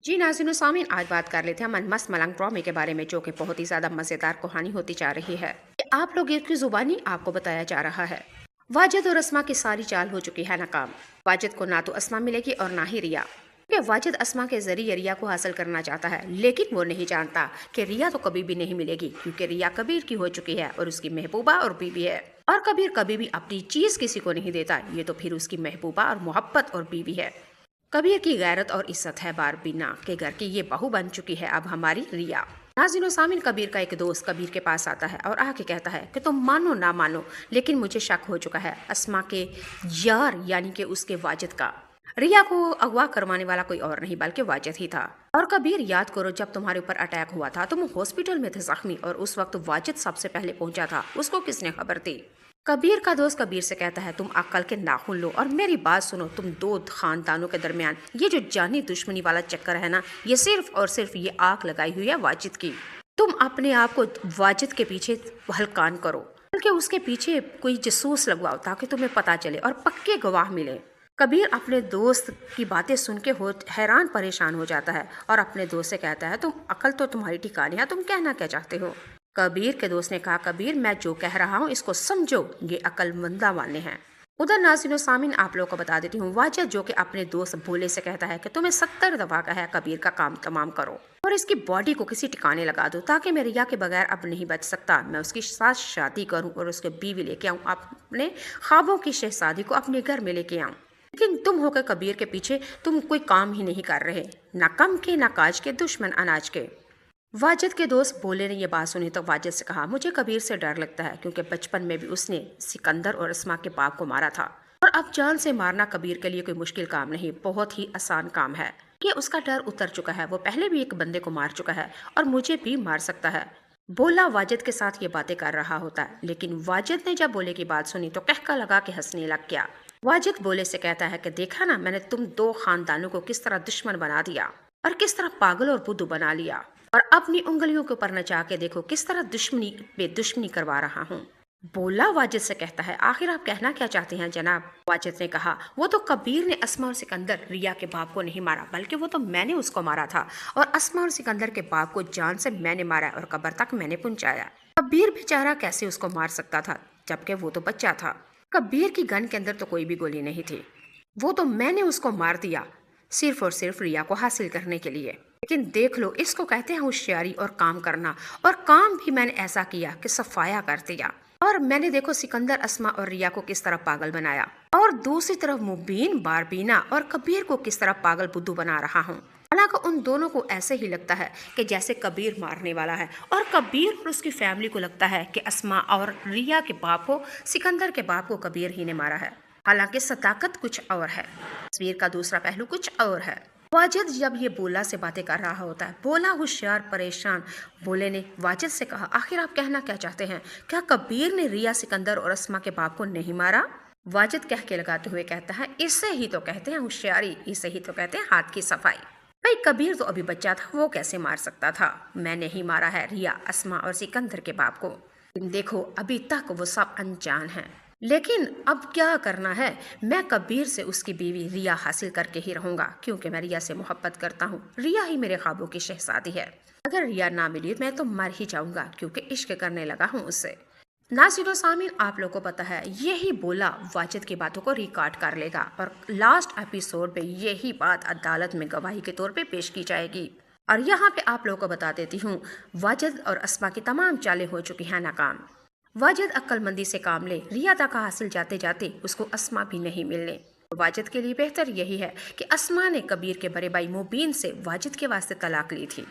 जी नाज़रीन सामीन, आज बात कर लेते हैं हम मस्त मलंग ड्रामे के बारे में, जो कि बहुत ही ज़्यादा मज़ेदार कहानी होती जा रही है। कि आप लोग की ज़ुबानी आपको बताया जा रहा है। वाजिद और अस्मा की सारी चाल हो चुकी है नाकाम। वाजिद को ना तो अस्मा मिलेगी और ना ही रिया, क्योंकि वाजिद अस्मा के जरिए रिया को हासिल करना चाहता है, लेकिन वो नहीं जानता कि रिया तो कभी भी नहीं मिलेगी, क्योंकि रिया कबीर की हो चुकी है और उसकी महबूबा और बीवी है। और कबीर कभी भी अपनी चीज़ किसी को नहीं देता, ये तो फिर उसकी महबूबा और मोहब्बत और बीवी है। कबीर की गैरत और इज्जत है बारबीना के घर की ये बहू बन चुकी है अब हमारी रिया। नाज़रीन सामिन, कबीर का एक दोस्त कबीर के पास आता है और आके कहता है कि तुम मानो ना मानो, लेकिन मुझे शक हो चुका है अस्मा के यार यानी कि उसके वाजिद का। रिया को अगवा करवाने वाला कोई और नहीं बल्कि वाजिद ही था। और कबीर, याद करो जब तुम्हारे ऊपर अटैक हुआ था तुम हॉस्पिटल में थे जख्मी, और उस वक्त वाजिद सबसे पहले पहुंचा था, उसको किसने खबर दी? कबीर का दोस्त कबीर से कहता है तुम अक्ल के नाखून लो और मेरी बात सुनो, तुम दो खानदानों के दरमियान ये जो जानी दुश्मनी वाला चक्कर है ना, ये सिर्फ और सिर्फ ये आग लगाई हुई है वाजिद की। तुम अपने आप को वाजिद के पीछे हलकान करो, बल्कि उसके पीछे कोई जासूस लगवाओ ताकि तुम्हें पता चले और पक्के गवाह मिले। कबीर अपने दोस्त की बातें सुन के हो हैरान परेशान हो जाता है और अपने दोस्त से कहता है तुम अकल तो तुम्हारी ठिकाने है, तुम कहना क्या चाहते हो? कबीर के दोस्त ने कहा कबीर, मैं जो कह रहा हूँ इसको समझो, ये अक्लमंदा वाले हैं। उधर नाज़रीन सामिन, आप लोगों को बता देती हूँ, वाजिद जो कि अपने दोस्त भोले से कहता है कि तुम्हें 70 दफा का है कबीर का काम तमाम करो और इसकी बॉडी को किसी ठिकाने लगा दो, ताकि मैं रिया के बगैर अब नहीं बच सकता। मैं उसके साथ शादी करूँ और उसके बीवी लेके आऊँ, अपने ख्वाबों की शहजादी को अपने घर में लेके आऊँ। लेकिन तुम होकर कबीर के पीछे तुम कोई काम ही नहीं कर रहे, ना कम के ना काज के, दुश्मन अनाज के। वाजिद के दोस्त भोले ने यह बात सुनी तो वाजिद से कहा मुझे कबीर से डर लगता है, क्योंकि बचपन में भी उसने सिकंदर और अस्मा के बाप को मारा था, और अब जान से मारना कबीर के लिए कोई मुश्किल काम नहीं, बहुत ही आसान काम है। कि उसका डर उतर चुका है, वो पहले भी एक बंदे को मार चुका है और मुझे भी मार सकता है। बोला वाजिद के साथ ये बातें कर रहा होता है, लेकिन वाजिद ने जब बोले की बात सुनी तो कहका लगा के हंसने लग गया। वाजिद बोले से कहता है कि देखा ना, मैंने तुम दो खानदानों को किस तरह दुश्मन बना दिया और किस तरह पागल और बुद्धू बना लिया, और अपनी उंगलियों के ऊपर नचा के देखो किस तरह दुश्मनी पे दुश्मनी करवा रहा हूँ। बोला वाजिद से कहता है आखिर आप कहना क्या चाहते हैं जनाब? वाजिद ने कहा वो तो कबीर ने अस्मा और सिकंदर रिया के बाप को नहीं मारा, बल्कि वो तो मैंने उसको मारा था, और अस्मा और सिकंदर के बाप को जान से मैंने मारा और कब्र तक मैंने पहुंचाया। कबीर बेचारा कैसे उसको मार सकता था, जबकि वो तो बच्चा था। कबीर की गन के अंदर तो कोई भी गोली नहीं थी, वो तो मैंने उसको मार दिया सिर्फ और सिर्फ रिया को हासिल करने के लिए। लेकिन देख लो, इसको कहते हैं होशियारी और काम करना, और काम भी मैंने ऐसा किया कि सफाया कर दिया। और मैंने देखो सिकंदर, अस्मा और रिया को किस तरह पागल बनाया, और दूसरी तरफ मुबीन, बारबीना और कबीर को किस तरह पागल बुद्धू बना रहा हूँ। हालांकि उन दोनों को ऐसे ही लगता है कि जैसे कबीर मारने वाला है, और कबीर और उसकी फैमिली को लगता है कि अस्मा और रिया के बाप को, सिकंदर के बाप को कबीर ही ने मारा है। हालांकि सदाकत कुछ और है, तस्वीर का दूसरा पहलू कुछ और है। वाजिद जब ये बोला से बातें कर रहा होता है, बोला होशियार परेशान। बोले ने वाजिद से कहा आखिर आप कहना क्या चाहते हैं? क्या कबीर ने रिया, सिकंदर और अस्मा के बाप को नहीं मारा? वाजिद कह के लगाते हुए कहता है इसे ही तो कहते हैं होशियारी, इसे ही तो कहते हैं हाथ की सफाई। भाई कबीर तो अभी बच्चा था, वो कैसे मार सकता था? मैंने ही मारा है रिया, अस्मा और सिकंदर के बाप को। देखो अभी तक वो सब अनजान हैं, लेकिन अब क्या करना है, मैं कबीर से उसकी बीवी रिया हासिल करके ही रहूंगा, क्योंकि मैं रिया से मोहब्बत करता हूँ। रिया ही मेरे ख्वाबों की शहजादी है। अगर रिया ना मिली मैं तो मर ही जाऊंगा, क्योंकि इश्क करने लगा हूँ उससे। नाज़रीन सामीन, आप लोगों को पता है यही बोला वाजिद की बातों को रिकॉर्ड कर लेगा और लास्ट एपिसोड पे यही बात अदालत में गवाही के तौर पे पेश की जाएगी। और यहाँ पे आप लोगों को बता देती हूँ, वाजिद और अस्मा की तमाम चालें हो चुकी हैं नाकाम। वाजिद अक्लमंदी से काम ले, रिया तक हासिल जाते जाते उसको अस्मा भी नहीं मिलने। वाजिद के लिए बेहतर यही है कि अस्मा ने कबीर के बड़े भाई मुबीन से वाजिद के वास्ते तलाक ली थी।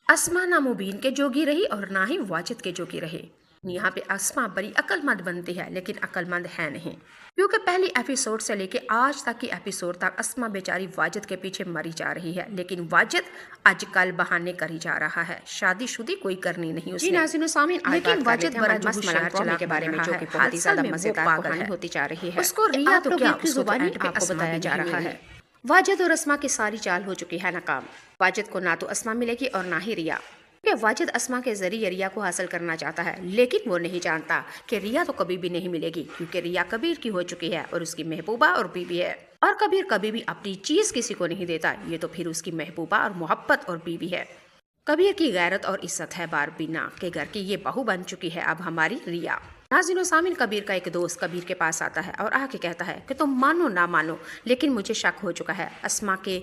अस्मा ना मुबीन के जोगी रही और ना ही वाजिद के जोगी रहे। यहाँ पे अस्मा बड़ी अक्लमंद बनती है, लेकिन अक्लमंद है नहीं, क्योंकि पहली एपिसोड से लेके आज तक की एपिसोड तक अस्मा बेचारी वाजिद के पीछे मरी जा रही है, लेकिन वाजिद आजकल बहाने करी जा रहा है, शादीशुदी कोई करनी नहीं उसने। जी नाज़रीन सामीन, लेकिन वाजिद बड़ा मस्त मलंग चला के बारे में, जो कि बहुत ही ज्यादा मजेदार कहानी होती जा रही है। उसको रिया तो क्या, उसको जुबानी पे आपको बताया जा रहा है। वाजिद और अस्मा की सारी चाल हो चुकी है नाकाम। वाजिद को ना तो अस्मा मिलेगी और ना ही रिया, क्योंकि वाजिद अस्मा के जरिए रिया को हासिल करना चाहता है, लेकिन वो नहीं जानता कि रिया तो कभी भी नहीं मिलेगी, क्योंकि रिया कबीर की हो चुकी है और उसकी महबूबा और बीवी है। اور کبیر کبھی بھی اپنی چیز کسی کو نہیں دیتا، یہ تو پھر اس کی محبوبہ اور محبت اور بیوی ہے۔ کبیر کی غیرت اور عزت ہے، باربینا کے گھر کی یہ بہو بن چکی ہے اب ہماری ریا۔ ناظرین و سامعین، کبیر کا ایک دوست کبیر کے پاس آتا ہے اور آ کے کہتا ہے کہ تم مانو نہ مانو لیکن مجھے شک ہو چکا ہے اسما کے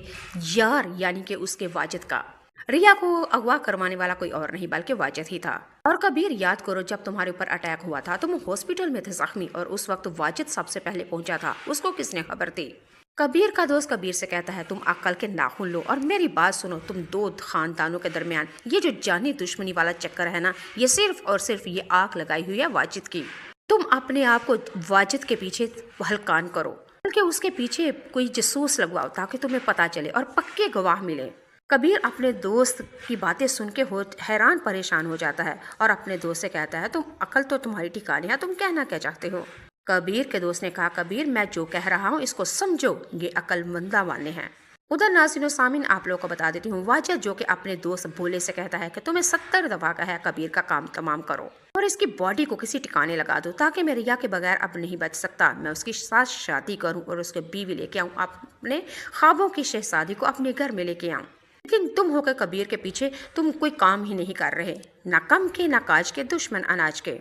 یار یعنی کہ اس کے واجد کا۔ ریا کو اغوا کروانے والا کوئی اور نہیں بلکہ واجد ہی تھا۔ اور کبیر یاد کرو جب تمہارے اوپر اٹیک ہوا تھا تم ہاسپٹل میں تھے زخمی، اور اس وقت واجد سب سے پہلے پہنچا تھا، اس کو کس نے خبر دی؟ کبیر کا دوست کبیر سے کہتا ہے تم عقل کے ناخن لو اور میری بات سنو، تم دو خاندانوں کے درمیان یہ جو جانی دشمنی والا چکر ہے نا، یہ صرف اور صرف یہ آگ لگائی ہوئی ہے واجد کی۔ تم اپنے آپ کو واجد کے پیچھے ہلکان کرو، بلکہ اس کے پیچھے کوئی جاسوس لگواؤ تاکہ تمہیں پتہ چلے اور پکے گواہ ملے۔ کبیر اپنے دوست کی باتیں سن کے حیران پریشان ہو جاتا ہے اور اپنے دوست سے کہتا ہے تم عقل تو تمہاری ٹھکانے ہے، تم کہنا کیا چاہتے ہو؟ کبیر کے دوست نے کہا کبیر میں جو کہہ رہا ہوں اس کو سمجھو، یہ عقل مندہ والے ہیں۔ ادھر ناظرین و سامعین آپ لوگوں کو بتا دیتی ہوں، واجد جو کہ اپنے دوست بھولے سے کہتا ہے کہ تمہیں 70 دفعہ کہا ہے کبیر کا کام تمام کرو اور اس کی باڈی کو کسی ٹھکانے لگا دو تاکہ میں ریا کے بغیر اب نہیں بچ سکتا، میں اس کے ساتھ شادی کروں اور اس کے بیوی لے کے آؤں، اپنے خوابوں کی شہزادی کو اپنے گھر میں لے کے آؤں۔ لیکن تم ہو کے کبیر کے پیچھے تم کوئی کام ہی نہیں کر رہے، نہ کم کے نہ کاج کے، دشمن اناج کے۔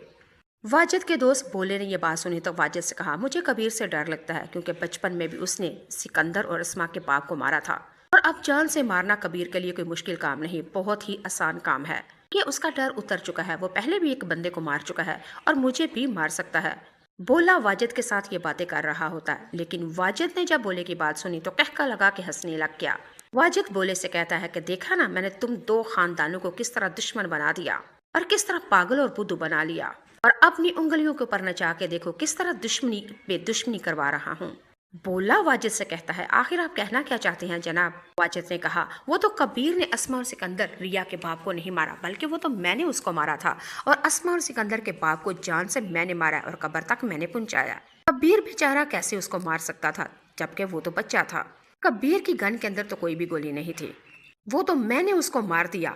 واجد کے دوست بولے نے یہ بات سنی تو واجد سے کہا مجھے کبیر سے ڈر لگتا ہے کیونکہ بچپن میں بھی اس نے سکندر اور اسما کے باپ کو مارا تھا، اور اب جان سے مارنا کبیر کے لیے کوئی مشکل کام نہیں، بہت ہی آسان کام ہے کہ اس کا ڈر اتر چکا ہے، وہ پہلے بھی ایک بندے کو مار چکا ہے اور مجھے بھی مار سکتا ہے۔ بولا واجد کے ساتھ یہ باتیں کر رہا ہوتا ہے، لیکن واجد نے جب بولے کی بات سنی تو کہکا لگا کے ہنسنے لگ گیا۔ واجد بولے سے کہتا ہے کہ دیکھا نا میں نے تم دو خاندانوں کو کس طرح دشمن بنا دیا اور کس طرح پاگل اور بدھو بنا لیا، اور اپنی انگلیوں کے اوپر نچا کے دیکھو کس طرح دشمنی پہ دشمنی کروا رہا ہوں۔ بولا واجد سے کہتا ہے آخر آپ کہنا کیا چاہتے ہیں جناب؟ واجد نے کہا وہ تو کبیر نے اسما اور سکندر ریا کے باپ کو نہیں مارا بلکہ وہ تو میں نے اس کو مارا تھا، اور اسما اور سکندر کے باپ کو جان سے میں نے مارا اور قبر تک میں نے پہنچایا۔ کبیر بیچارہ کیسے اس کو مار سکتا تھا جبکہ وہ تو بچہ تھا؟ کبیر کی گن کے اندر تو کوئی بھی گولی نہیں تھی، وہ تو میں نے اس کو مار دیا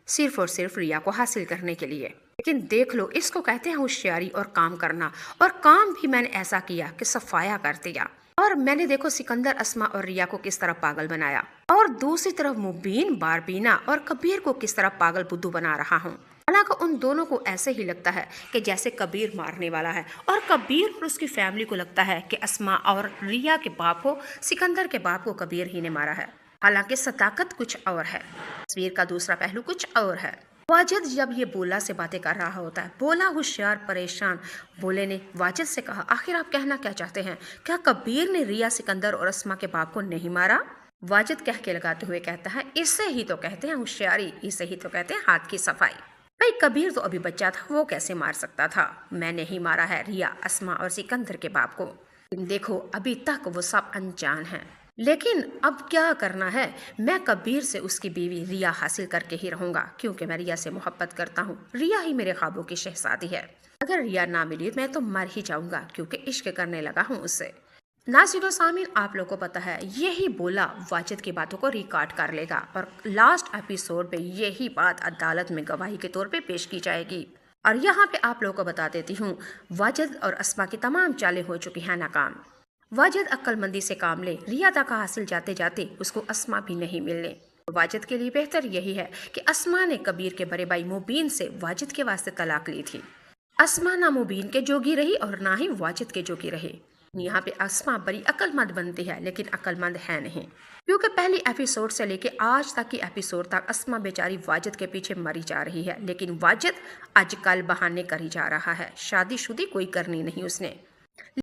صرف اور صرف ریا کو حاصل کرنے کے لیے۔ لیکن دیکھ لو اس کو کہتے ہیں ہوشیاری اور کام کرنا، اور کام بھی میں نے ایسا کیا کہ صفایا کر دیا، اور میں نے دیکھو سکندر اسما اور ریا کو کس طرح پاگل بنایا، اور دوسری طرف مبین باربینا اور کبیر کو کس طرح پاگل بدھو بنا رہا ہوں۔ حالانکہ ان دونوں کو ایسے ہی لگتا ہے کہ جیسے کبیر مارنے والا ہے، اور کبیر اور اس کی فیملی کو لگتا ہے کہ اسما اور ریا کے باپ کو، سکندر کے باپ کو کبیر ہی نے مارا ہے، حالانکہ صداقت کچھ اور ہے، تصویر کا دوسرا پہلو کچھ اور ہے۔ واجد جب یہ بولا سے باتیں کر رہا ہوتا ہے، بولا ہوشیار پریشان، بولے نے واجد سے کہا آخر آپ کہنا کیا چاہتے ہیں؟ کیا کبیر نے ریا، سکندر اور اسما کے باپ کو نہیں مارا؟ واجد کہہ کے لگاتے ہوئے کہتا ہے اسے ہی تو کہتے ہیں ہوشیاری، اسے ہی تو کہتے ہیں ہاتھ کی صفائی۔ بھائی کبیر تو ابھی بچہ تھا، وہ کیسے مار سکتا تھا؟ میں نے ہی مارا ہے ریا، اسما اور سکندر کے باپ کو۔ دیکھو ابھی تک وہ سب انجان ہیں، لیکن اب کیا کرنا ہے، میں کبیر سے اس کی بیوی ریا حاصل کر کے ہی رہوں گا، کیونکہ میں ریا سے محبت کرتا ہوں، ریا ہی میرے خوابوں کی شہزادی ہے۔ اگر ریا نہ ملی میں تو مر ہی جاؤں گا کیونکہ عشق کرنے لگا ہوں اس سے۔ ناظرین و سامعین آپ لوگوں کو پتا ہے یہی بولا واجد کی باتوں کو ریکارڈ کر لے گا اور لاسٹ ایپیسوڈ میں یہی بات عدالت میں گواہی کے طور پہ پیش کی جائے گی۔ اور یہاں پہ آپ لوگوں کو بتا دیتی ہوں واجد اور اسما کی تمام چالیں ہو چکی ہیں ناکام۔ واجد عقل مندی سے کام لے، ریا تک حاصل جاتے جاتے اس کو اسما بھی نہیں ملنے۔ واجد کے لیے بہتر یہی ہے کہ اسما نے کبیر کے بڑے بھائی مبین سے واجد کے واسطے طلاق لی تھی۔ اسما نہ مبین کے جوگی رہی اور نہ ہی واجد کے جوگی رہے۔ یہاں پہ اسما بڑی عقل مند بنتی ہے لیکن عقل مند ہے نہیں، کیونکہ پہلی ایپیسوڈ سے لے کے آج تک کی ایپیسوڈ تک اسما بیچاری واجد کے پیچھے مری جا رہی ہے، لیکن واجد آج کل بہانے کری جا رہا ہے، شادی شدی کوئی کرنی نہیں اس نے۔